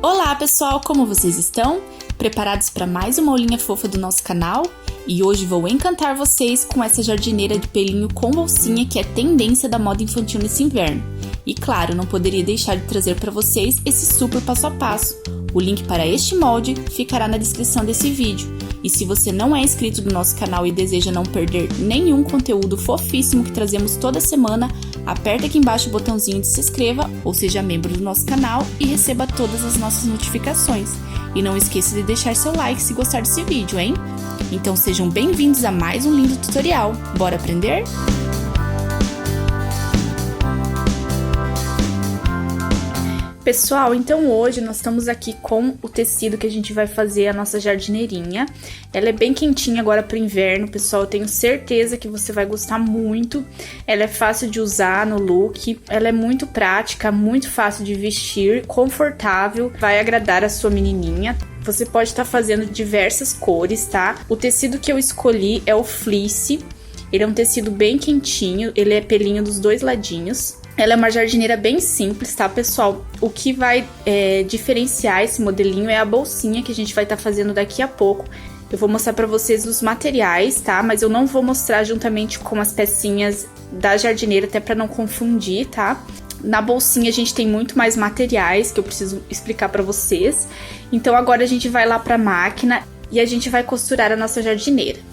Olá pessoal, como vocês estão? Preparados para mais uma aulinha fofa do nosso canal? E hoje vou encantar vocês com essa jardineira de pelinho com bolsinha que é tendência da moda infantil nesse inverno. E claro, não poderia deixar de trazer para vocês esse super passo a passo. O link para este molde ficará na descrição desse vídeo. E se você não é inscrito do nosso canal e deseja não perder nenhum conteúdo fofíssimo que trazemos toda semana, aperta aqui embaixo o botãozinho de se inscreva ou seja membro do nosso canal e receba todas as nossas notificações. E não esqueça de deixar seu like se gostar desse vídeo, hein? Então sejam bem-vindos a mais um lindo tutorial. Bora aprender? Pessoal, então hoje nós estamos aqui com o tecido que a gente vai fazer a nossa jardineirinha. Ela é bem quentinha agora para o inverno, pessoal, eu tenho certeza que você vai gostar muito. Ela é fácil de usar no look, ela é muito prática, muito fácil de vestir, confortável, vai agradar a sua menininha. Você pode estar fazendo diversas cores, tá? O tecido que eu escolhi é o fleece, ele é um tecido bem quentinho, ele é pelinho dos dois ladinhos. Ela é uma jardineira bem simples, tá, pessoal? O que vai diferenciar esse modelinho é a bolsinha que a gente vai estar fazendo daqui a pouco. Eu vou mostrar pra vocês os materiais, tá? Mas eu não vou mostrar juntamente com as pecinhas da jardineira, até pra não confundir, tá? Na bolsinha a gente tem muito mais materiais que eu preciso explicar pra vocês. Então agora a gente vai lá pra máquina e a gente vai costurar a nossa jardineira.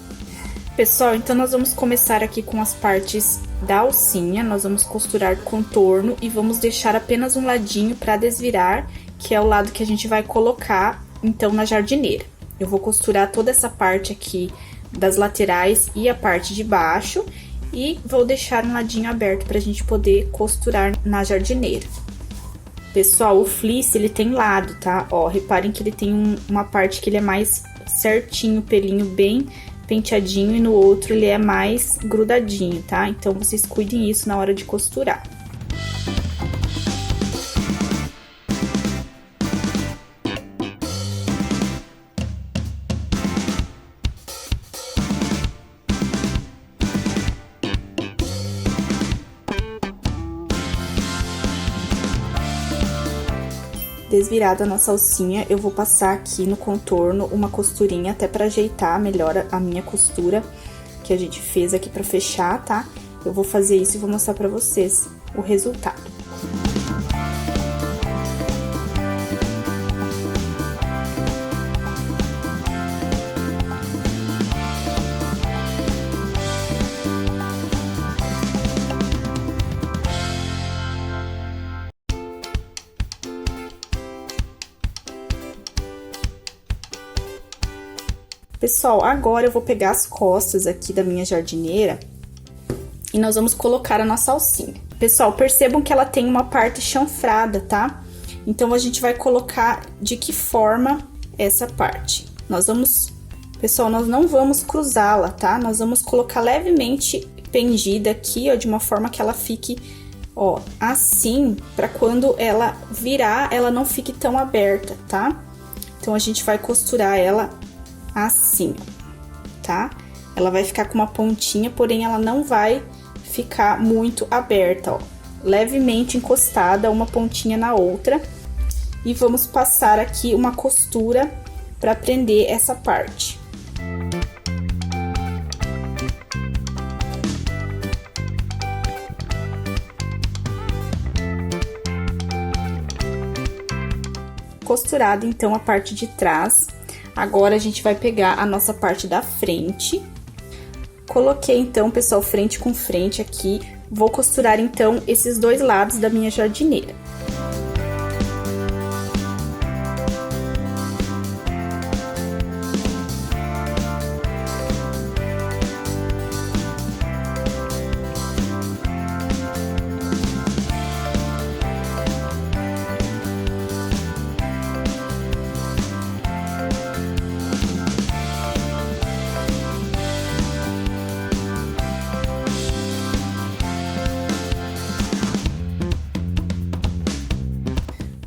Pessoal, então nós vamos começar aqui com as partes da alcinha, nós vamos costurar contorno e vamos deixar apenas um ladinho para desvirar, que é o lado que a gente vai colocar, então, na jardineira. Eu vou costurar toda essa parte aqui das laterais e a parte de baixo e vou deixar um ladinho aberto pra gente poder costurar na jardineira. Pessoal, o fleece, ele tem lado, tá? Ó, reparem que ele tem uma parte que ele é mais certinho, pelinho bem penteadinho, e no outro ele é mais grudadinho, tá? Então, vocês cuidem isso na hora de costurar. Desvirada a nossa alcinha, eu vou passar aqui no contorno uma costurinha até pra ajeitar melhor a minha costura que a gente fez aqui pra fechar, tá? Eu vou fazer isso e vou mostrar pra vocês o resultado. Pessoal, agora eu vou pegar as costas aqui da minha jardineira e nós vamos colocar a nossa alcinha. Pessoal, percebam que ela tem uma parte chanfrada, tá? Então, a gente vai colocar de que forma essa parte. Pessoal, nós não vamos cruzá-la, tá? Nós vamos colocar levemente pendida aqui, ó, de uma forma que ela fique, ó, assim, pra quando ela virar, ela não fique tão aberta, tá? Então, a gente vai costurar ela assim, tá? Ela vai ficar com uma pontinha, porém ela não vai ficar muito aberta, ó. Levemente encostada, uma pontinha na outra. E vamos passar aqui uma costura para prender essa parte. Costurada, então, a parte de trás. Agora, a gente vai pegar a nossa parte da frente. Coloquei, então, pessoal, frente com frente aqui. Vou costurar, então, esses dois lados da minha jardineira.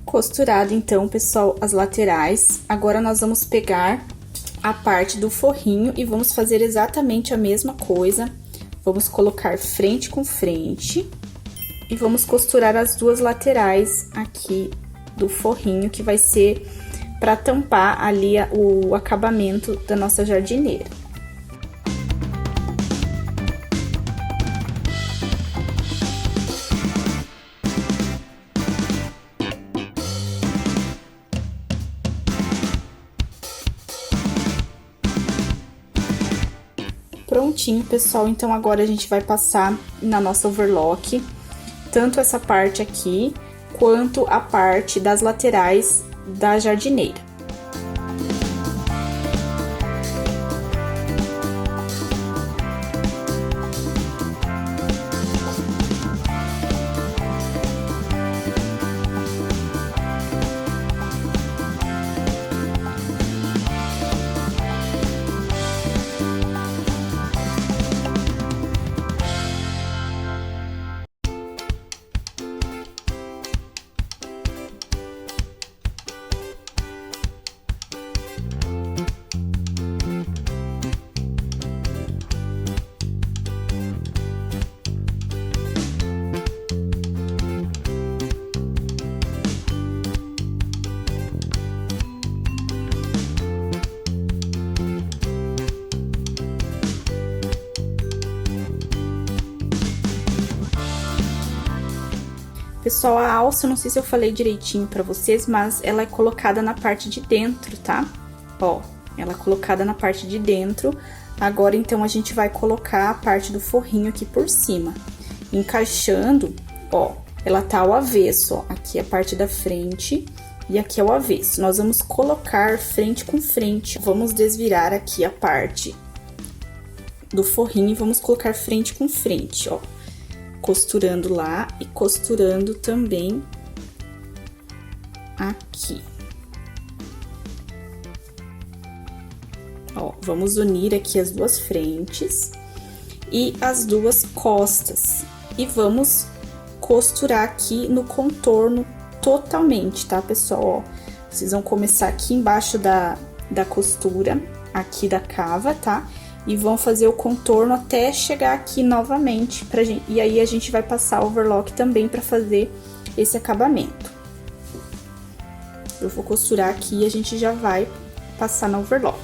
Costurado, então, pessoal, as laterais. Agora, nós vamos pegar a parte do forrinho e vamos fazer exatamente a mesma coisa. Vamos colocar frente com frente e vamos costurar as duas laterais aqui do forrinho, que vai ser para tampar ali o acabamento da nossa jardineira. Prontinho, pessoal, então agora a gente vai passar na nossa overlock, tanto essa parte aqui, quanto a parte das laterais da jardineira. Pessoal, a alça, eu não sei se eu falei direitinho pra vocês, mas ela é colocada na parte de dentro, tá? Ó, ela é colocada na parte de dentro. Agora, então, a gente vai colocar a parte do forrinho aqui por cima. Encaixando, ó, ela tá ao avesso, ó. Aqui é a parte da frente e aqui é o avesso. Nós vamos colocar frente com frente. Vamos desvirar aqui a parte do forrinho e vamos colocar frente com frente, ó. Costurando lá e costurando também aqui. Ó, vamos unir aqui as duas frentes e as duas costas. E vamos costurar aqui no contorno totalmente, tá, pessoal? Ó, vocês vão começar aqui embaixo da costura, aqui da cava, tá? E vão fazer o contorno até chegar aqui novamente pra gente. E aí, a gente vai passar overlock também pra fazer esse acabamento. Eu vou costurar aqui e a gente já vai passar na overlock.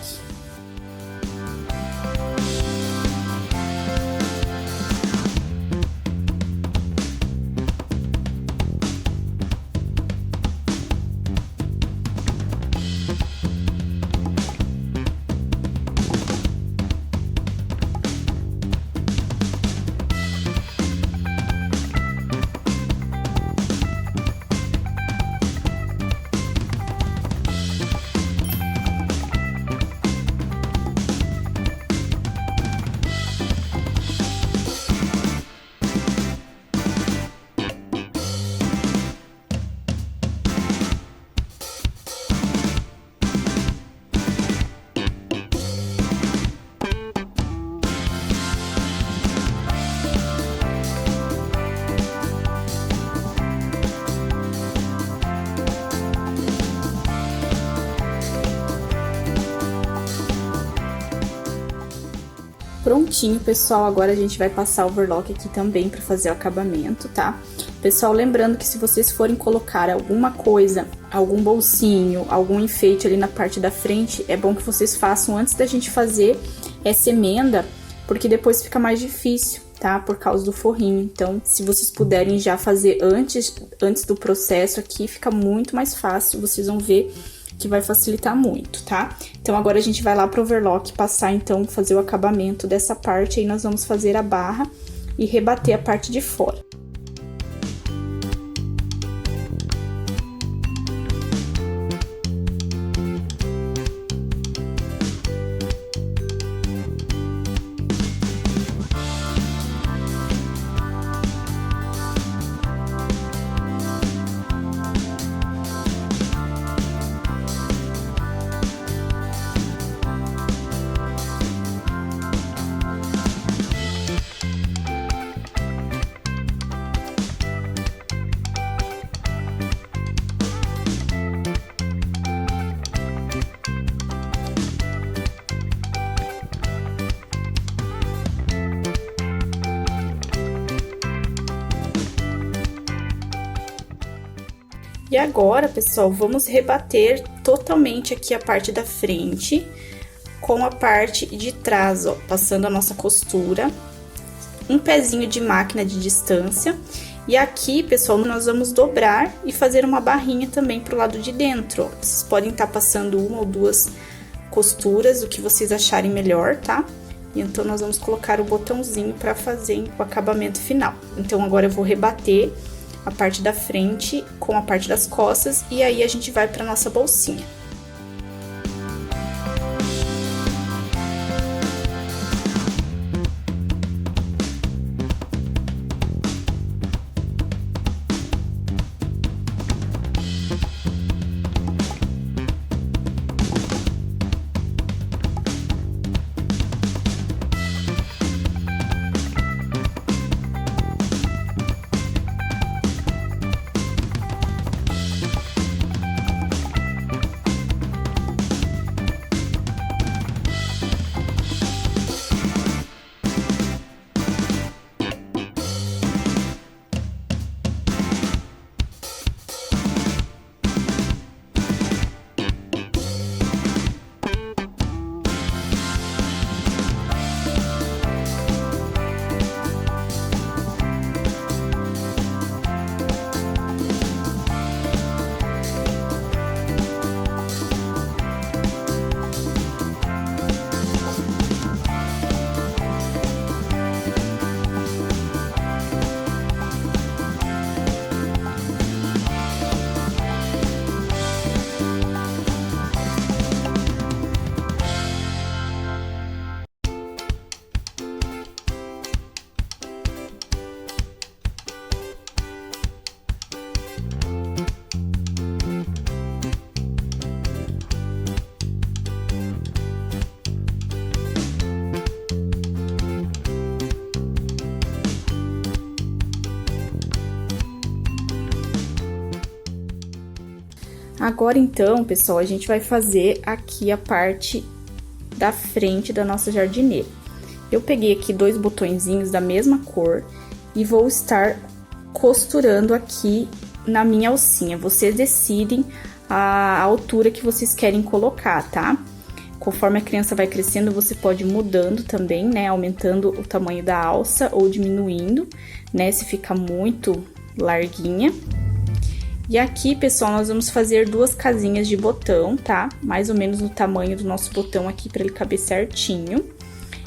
Prontinho, pessoal, agora a gente vai passar o overlock aqui também pra fazer o acabamento, tá? Pessoal, lembrando que se vocês forem colocar alguma coisa, algum bolsinho, algum enfeite ali na parte da frente, é bom que vocês façam antes da gente fazer essa emenda, porque depois fica mais difícil, tá? Por causa do forrinho. Então, se vocês puderem já fazer antes do processo aqui, fica muito mais fácil, vocês vão ver que vai facilitar muito, tá? Então, agora a gente vai lá pro overlock passar, então, fazer o acabamento dessa parte, aí nós vamos fazer a barra e rebater a parte de fora. E agora, pessoal, vamos rebater totalmente aqui a parte da frente com a parte de trás, ó, passando a nossa costura, um pezinho de máquina de distância. E aqui, pessoal, nós vamos dobrar e fazer uma barrinha também pro lado de dentro, ó. Vocês podem estar passando uma ou duas costuras, o que vocês acharem melhor, tá? E então, nós vamos colocar o botãozinho para fazer o acabamento final. Então, agora eu vou rebater a parte da frente com a parte das costas e aí a gente vai para nossa bolsinha. Agora, então, pessoal, a gente vai fazer aqui a parte da frente da nossa jardineira. Eu peguei aqui 2 botõezinhos da mesma cor e vou estar costurando aqui na minha alcinha. Vocês decidem a altura que vocês querem colocar, tá? Conforme a criança vai crescendo, você pode ir mudando também, né? Aumentando o tamanho da alça ou diminuindo, né? Se fica muito larguinha. E aqui, pessoal, nós vamos fazer 2 casinhas de botão, tá? Mais ou menos no tamanho do nosso botão aqui, para ele caber certinho.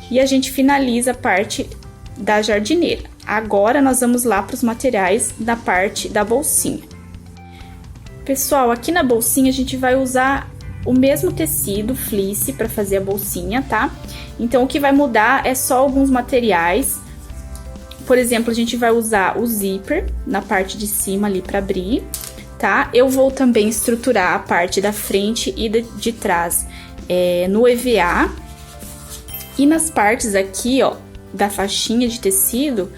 E a gente finaliza a parte da jardineira. Agora, nós vamos lá para os materiais da parte da bolsinha. Pessoal, aqui na bolsinha a gente vai usar o mesmo tecido, fleece, para fazer a bolsinha, tá? Então, o que vai mudar é só alguns materiais. Por exemplo, a gente vai usar o zíper na parte de cima ali para abrir, tá? Eu vou também estruturar a parte da frente e de trás no EVA. E nas partes aqui, ó, da faixinha de tecido,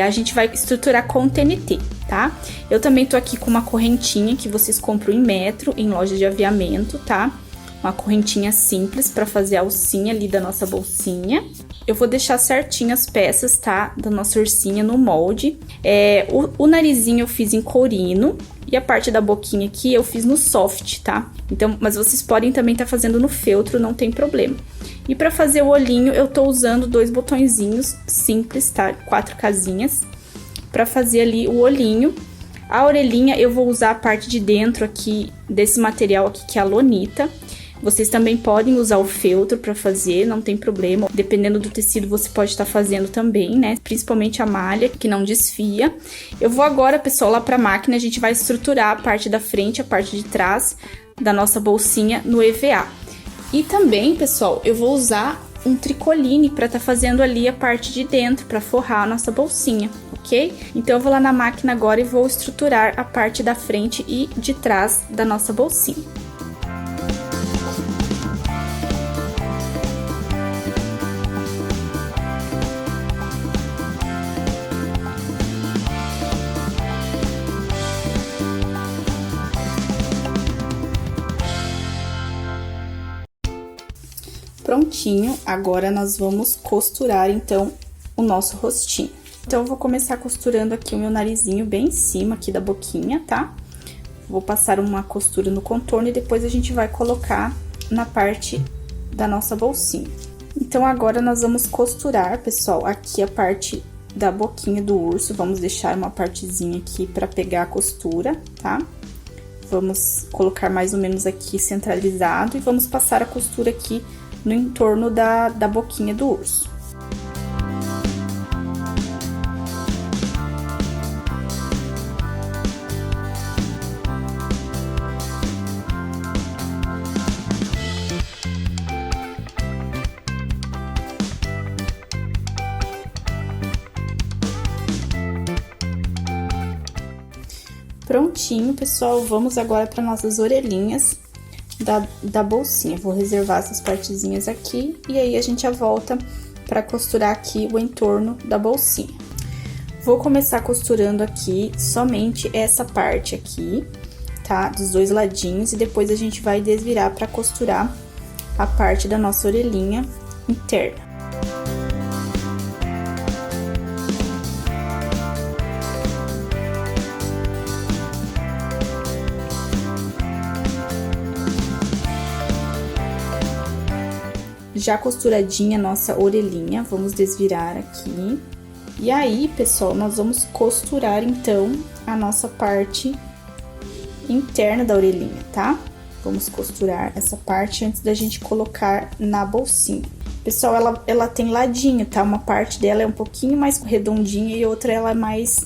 a gente vai estruturar com TNT, tá? Eu também tô aqui com uma correntinha que vocês compram em metro, em loja de aviamento, tá? Uma correntinha simples para fazer a alcinha ali da nossa bolsinha. Eu vou deixar certinho as peças, tá? Da nossa ursinha no molde. O narizinho eu fiz em corino e a parte da boquinha aqui eu fiz no soft, tá? Então, mas vocês podem também tá fazendo no feltro, não tem problema. E para fazer o olhinho, eu tô usando 2 botõezinhos simples, tá? 4 casinhas para fazer ali o olhinho. A orelhinha eu vou usar a parte de dentro aqui desse material aqui que é a lonita. Vocês também podem usar o feltro para fazer, não tem problema. Dependendo do tecido, você pode estar fazendo também, né? Principalmente a malha, que não desfia. Eu vou agora, pessoal, lá para a máquina, a gente vai estruturar a parte da frente, a parte de trás da nossa bolsinha no EVA. E também, pessoal, eu vou usar um tricoline para estar fazendo ali a parte de dentro, para forrar a nossa bolsinha, ok? Então, eu vou lá na máquina agora e vou estruturar a parte da frente e de trás da nossa bolsinha. Prontinho, agora nós vamos costurar, então, o nosso rostinho. Então, eu vou começar costurando aqui o meu narizinho bem em cima aqui da boquinha, tá? Vou passar uma costura no contorno e depois a gente vai colocar na parte da nossa bolsinha. Então, agora nós vamos costurar, pessoal, aqui a parte da boquinha do urso. Vamos deixar uma partezinha aqui pra pegar a costura, tá? Vamos colocar mais ou menos aqui centralizado e vamos passar a costura aqui no entorno da boquinha do urso. Prontinho, pessoal, vamos agora para nossas orelhinhas da bolsinha. Vou reservar essas partezinhas aqui e aí a gente já volta para costurar aqui o entorno da bolsinha. Vou começar costurando aqui somente essa parte aqui, tá? Dos dois ladinhos e depois a gente vai desvirar para costurar a parte da nossa orelhinha interna. Já costuradinha a nossa orelhinha, vamos desvirar aqui. E aí, pessoal, nós vamos costurar, então, a nossa parte interna da orelhinha, tá? Vamos costurar essa parte antes da gente colocar na bolsinha. Pessoal, ela tem ladinho, tá? Uma parte dela é um pouquinho mais redondinha e outra ela é mais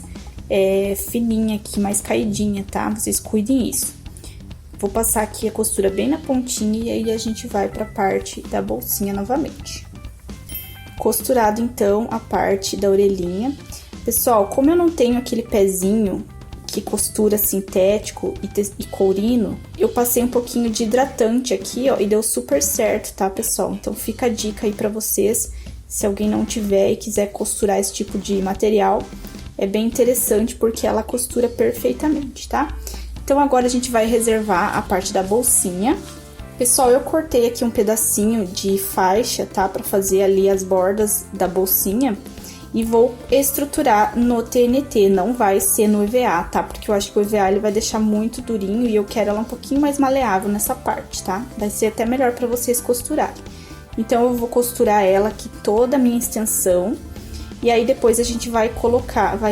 fininha aqui, mais caidinha, tá? Vocês cuidem isso. Vou passar aqui a costura bem na pontinha e aí a gente vai pra parte da bolsinha novamente. Costurado, então, a parte da orelhinha. Pessoal, como eu não tenho aquele pezinho que costura sintético e courino, eu passei um pouquinho de hidratante aqui, ó, e deu super certo, tá, pessoal? Então, fica a dica aí pra vocês, se alguém não tiver e quiser costurar esse tipo de material, é bem interessante porque ela costura perfeitamente, tá? Então, agora a gente vai reservar a parte da bolsinha. Pessoal, eu cortei aqui um pedacinho de faixa, tá? Pra fazer ali as bordas da bolsinha. E vou estruturar no TNT, não vai ser no EVA, tá? Porque eu acho que o EVA ele vai deixar muito durinho e eu quero ela um pouquinho mais maleável nessa parte, tá? Vai ser até melhor pra vocês costurarem. Então, eu vou costurar ela aqui toda a minha extensão. E aí, depois a gente vai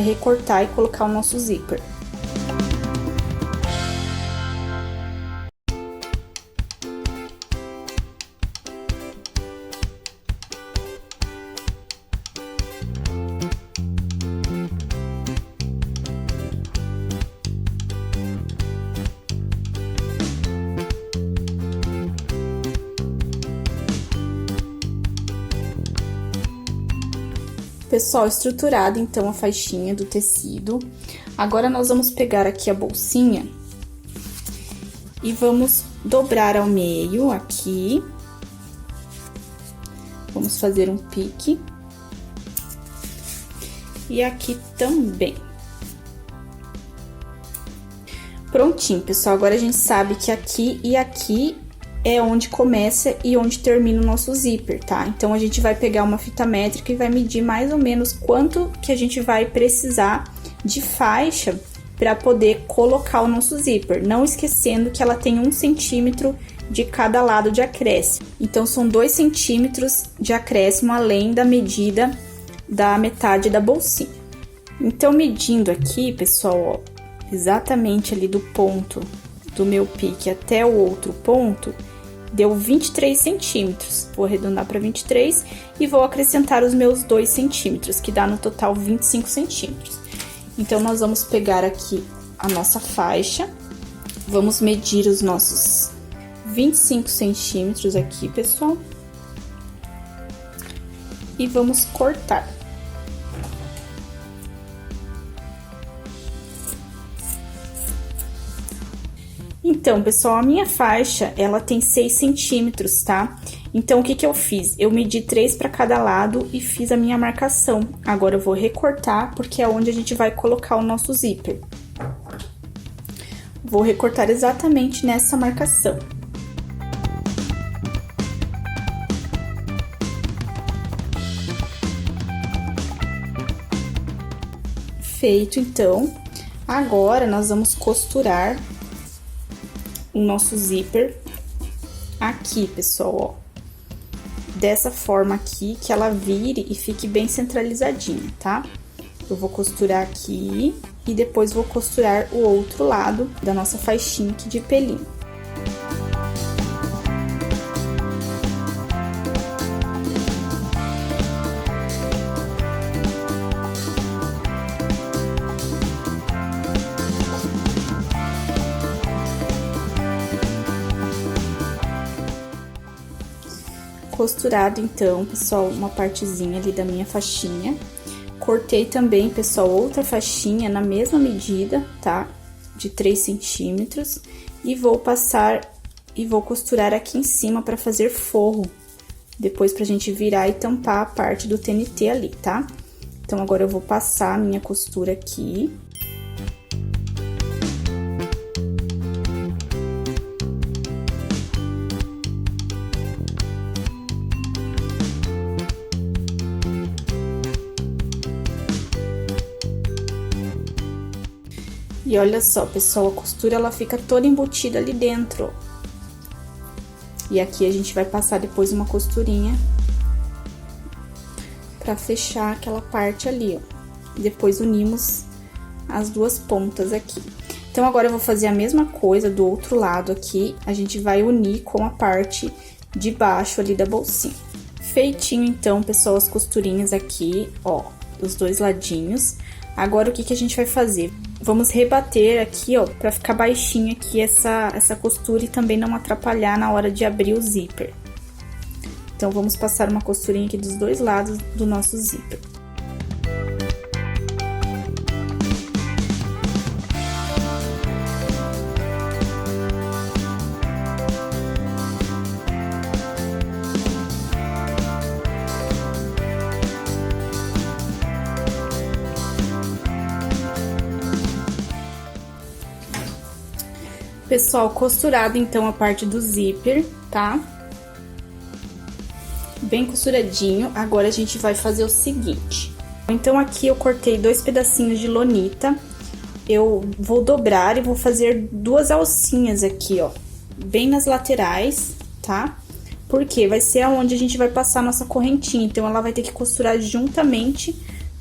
recortar e colocar o nosso zíper. Pessoal, estruturada então a faixinha do tecido. Agora, nós vamos pegar aqui a bolsinha e vamos dobrar ao meio aqui. Vamos fazer um pique. E aqui também. Prontinho, pessoal. Agora, a gente sabe que aqui e aqui é onde começa e onde termina o nosso zíper, tá? Então, a gente vai pegar uma fita métrica e vai medir mais ou menos quanto que a gente vai precisar de faixa para poder colocar o nosso zíper. Não esquecendo que ela tem 1 centímetro de cada lado de acréscimo. Então, são 2 centímetros de acréscimo além da medida da metade da bolsinha. Então, medindo aqui, pessoal, ó, exatamente ali do ponto do meu pique até o outro ponto, deu 23 centímetros. Vou arredondar para 23 e vou acrescentar os meus 2 centímetros, que dá no total 25 centímetros. Então, nós vamos pegar aqui a nossa faixa, vamos medir os nossos 25 centímetros aqui, pessoal, e vamos cortar. Então, pessoal, a minha faixa, ela tem 6 centímetros, tá? Então, o que que eu fiz? Eu medi 3 para cada lado e fiz a minha marcação. Agora, eu vou recortar, porque é onde a gente vai colocar o nosso zíper. Vou recortar exatamente nessa marcação. Feito, então, agora nós vamos costurar o nosso zíper aqui, pessoal, ó. Dessa forma aqui, que ela vire e fique bem centralizadinha, tá? Eu vou costurar aqui e depois vou costurar o outro lado da nossa faixinha aqui de pelinho. Costurado, então, pessoal, uma partezinha ali da minha faixinha. Cortei também, pessoal, outra faixinha na mesma medida, tá? De 3 centímetros. E vou passar e vou costurar aqui em cima pra fazer forro. Depois pra gente virar e tampar a parte do TNT ali, tá? Então, agora eu vou passar a minha costura aqui. E olha só, pessoal, a costura ela fica toda embutida ali dentro, ó. E aqui a gente vai passar depois uma costurinha pra fechar aquela parte ali, ó. Depois unimos as duas pontas aqui. Então, agora eu vou fazer a mesma coisa do outro lado aqui. A gente vai unir com a parte de baixo ali da bolsinha. Feitinho, então, pessoal, as costurinhas aqui, ó, dos dois ladinhos. Agora, o que que a gente vai fazer? Vamos rebater aqui, ó, pra ficar baixinha aqui essa costura e também não atrapalhar na hora de abrir o zíper. Então, vamos passar uma costurinha aqui dos dois lados do nosso zíper. Pessoal, costurado então a parte do zíper, tá? Bem costuradinho. Agora a gente vai fazer o seguinte. Então, aqui eu cortei 2 pedacinhos de lonita. Eu vou dobrar e vou fazer 2 alcinhas aqui, ó, bem nas laterais, tá? Porque vai ser aonde a gente vai passar a nossa correntinha. Então, ela vai ter que costurar juntamente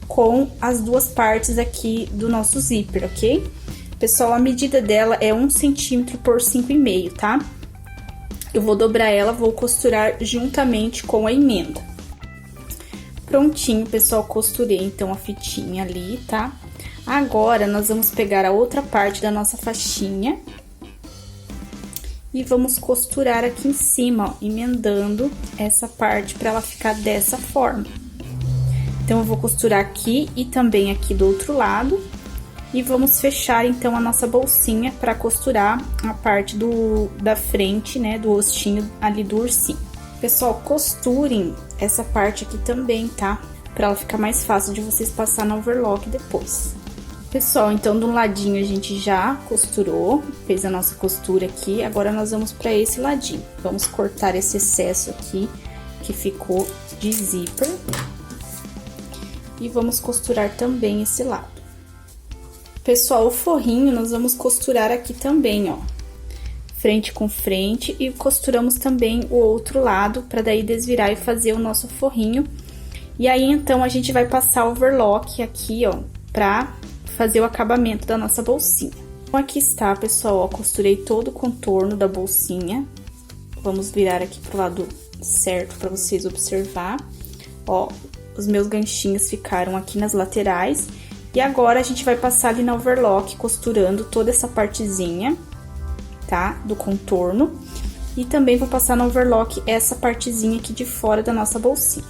com as duas partes aqui do nosso zíper, ok? Pessoal, a medida dela é 1 centímetro por 5,5, tá? Eu vou dobrar ela, vou costurar juntamente com a emenda. Prontinho, pessoal, costurei então a fitinha ali, tá? Agora, nós vamos pegar a outra parte da nossa faixinha e vamos costurar aqui em cima, ó, emendando essa parte pra ela ficar dessa forma. Então, eu vou costurar aqui e também aqui do outro lado. E vamos fechar, então, a nossa bolsinha pra costurar a parte da frente, né, do rostinho ali do ursinho. Pessoal, costurem essa parte aqui também, tá? Pra ela ficar mais fácil de vocês passar na overlock depois. Pessoal, então, de um ladinho a gente já costurou, fez a nossa costura aqui. Agora, nós vamos pra esse ladinho. Vamos cortar esse excesso aqui, que ficou de zíper. E vamos costurar também esse lado. Pessoal, o forrinho nós vamos costurar aqui também, ó, frente com frente, e costuramos também o outro lado, pra daí desvirar e fazer o nosso forrinho. E aí, então, a gente vai passar o overlock aqui, ó, pra fazer o acabamento da nossa bolsinha. Então, aqui está, pessoal, ó, costurei todo o contorno da bolsinha. Vamos virar aqui pro lado certo pra vocês observar. Ó, os meus ganchinhos ficaram aqui nas laterais. E agora, a gente vai passar ali na overlock, costurando toda essa partezinha, tá? Do contorno. E também vou passar na overlock essa partezinha aqui de fora da nossa bolsinha.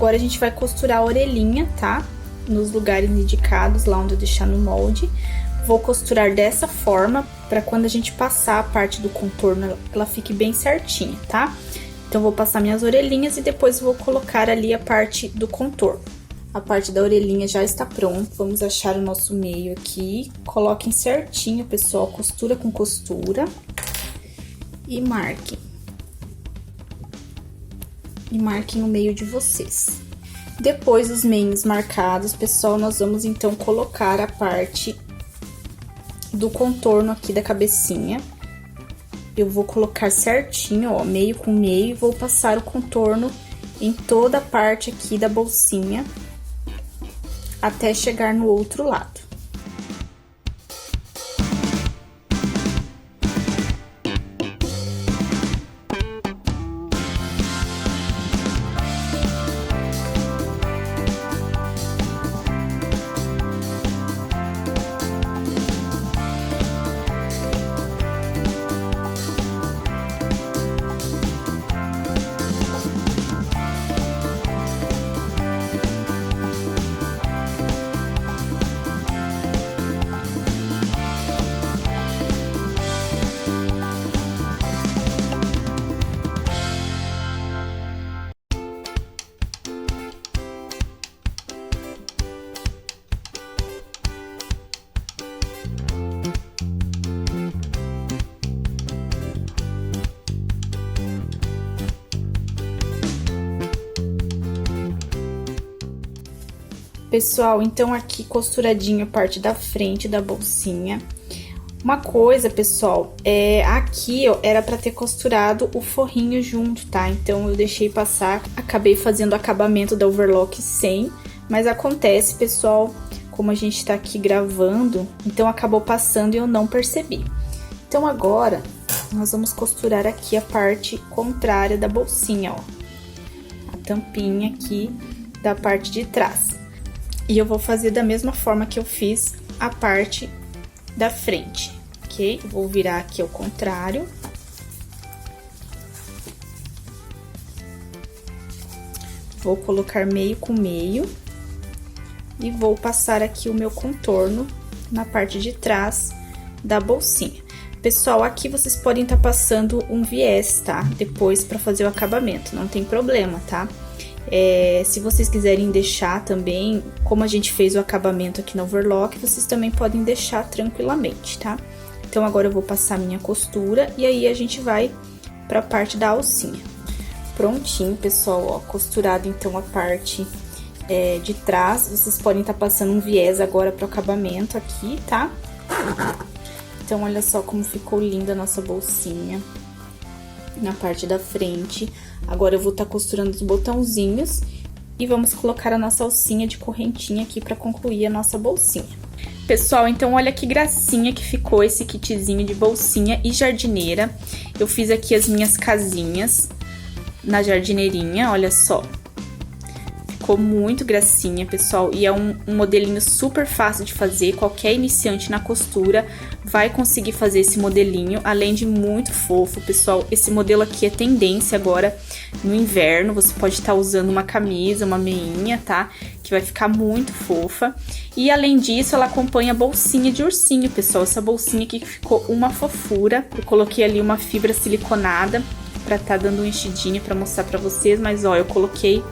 agora a gente vai costurar a orelhinha, tá? Nos lugares indicados, lá onde eu deixar no molde. Vou costurar dessa forma, pra quando a gente passar a parte do contorno, ela fique bem certinha, tá? Então, vou passar minhas orelhinhas e depois vou colocar ali a parte do contorno. A parte da orelhinha já está pronta, vamos achar o nosso meio aqui. Coloquem certinho, pessoal, costura com costura. E marquem. E marquem o meio de vocês. Depois dos meios marcados, pessoal, nós vamos então colocar a parte do contorno aqui da cabecinha. Eu vou colocar certinho, ó, meio com meio, e vou passar o contorno em toda a parte aqui da bolsinha, até chegar no outro lado. Pessoal, então aqui costuradinho a parte da frente da bolsinha. Uma coisa, pessoal, aqui ó, era pra ter costurado o forrinho junto, tá? Então eu deixei passar, acabei fazendo o acabamento da overlock sem, mas acontece, pessoal, como a gente tá aqui gravando, então acabou passando e eu não percebi. Então agora, nós vamos costurar aqui a parte contrária da bolsinha, ó. A tampinha aqui da parte de trás. E eu vou fazer da mesma forma que eu fiz a parte da frente, ok? Eu vou virar aqui ao contrário. Vou colocar meio com meio. E vou passar aqui o meu contorno na parte de trás da bolsinha. Pessoal, aqui vocês podem estar passando um viés, tá? Depois pra fazer o acabamento, não tem problema, tá? Se vocês quiserem deixar também, como a gente fez o acabamento aqui no overlock, vocês também podem deixar tranquilamente, tá? Então, agora eu vou passar minha costura e aí a gente vai pra parte da alcinha. Prontinho, pessoal, ó, costurado então a parte de trás. Vocês podem estar passando um viés agora pro acabamento aqui, tá? Então, olha só como ficou linda a nossa bolsinha na parte da frente. Agora eu vou estar costurando os botãozinhos e vamos colocar a nossa alcinha de correntinha aqui para concluir a nossa bolsinha. Pessoal, então olha que gracinha que ficou esse kitzinho de bolsinha e jardineira. Eu fiz aqui as minhas casinhas na jardineirinha, olha só. Ficou muito gracinha, pessoal, e é um modelinho super fácil de fazer. Qualquer iniciante na costura vai conseguir fazer esse modelinho, além de muito fofo, pessoal. Esse modelo aqui é tendência agora no inverno, você pode estar usando uma camisa, uma meinha, tá? Que vai ficar muito fofa. E além disso, ela acompanha a bolsinha de ursinho, pessoal. Essa bolsinha aqui ficou uma fofura. Eu coloquei ali uma fibra siliconada pra tá dando um enchidinho pra mostrar pra vocês, mas ó, eu coloquei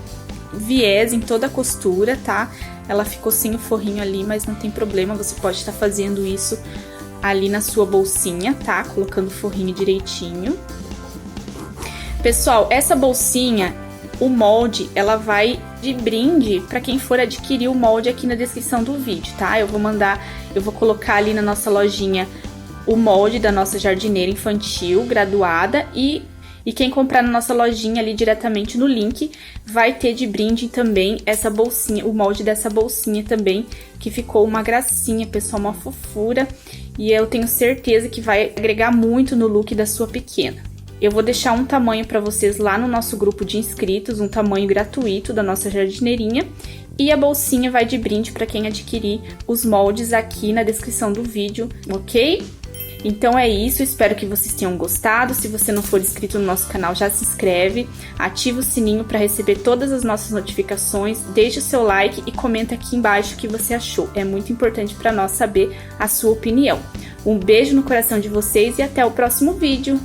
viés em toda a costura, tá? Ela ficou sem o forrinho ali, mas não tem problema, você pode estar fazendo isso ali na sua bolsinha, tá? Colocando o forrinho direitinho. Pessoal, essa bolsinha, o molde, ela vai de brinde pra quem for adquirir o molde aqui na descrição do vídeo, tá? Eu vou colocar ali na nossa lojinha o molde da nossa jardineira infantil graduada e quem comprar na nossa lojinha ali diretamente no link vai ter de brinde também essa bolsinha, o molde dessa bolsinha também, que ficou uma gracinha, pessoal, uma fofura. E eu tenho certeza que vai agregar muito no look da sua pequena. Eu vou deixar um tamanho para vocês lá no nosso grupo de inscritos, um tamanho gratuito da nossa jardineirinha. E a bolsinha vai de brinde para quem adquirir os moldes aqui na descrição do vídeo, ok? Então é isso, espero que vocês tenham gostado. Se você não for inscrito no nosso canal, já se inscreve, ativa o sininho para receber todas as nossas notificações, deixe o seu like e comenta aqui embaixo o que você achou. É muito importante para nós saber a sua opinião. Um beijo no coração de vocês e até o próximo vídeo!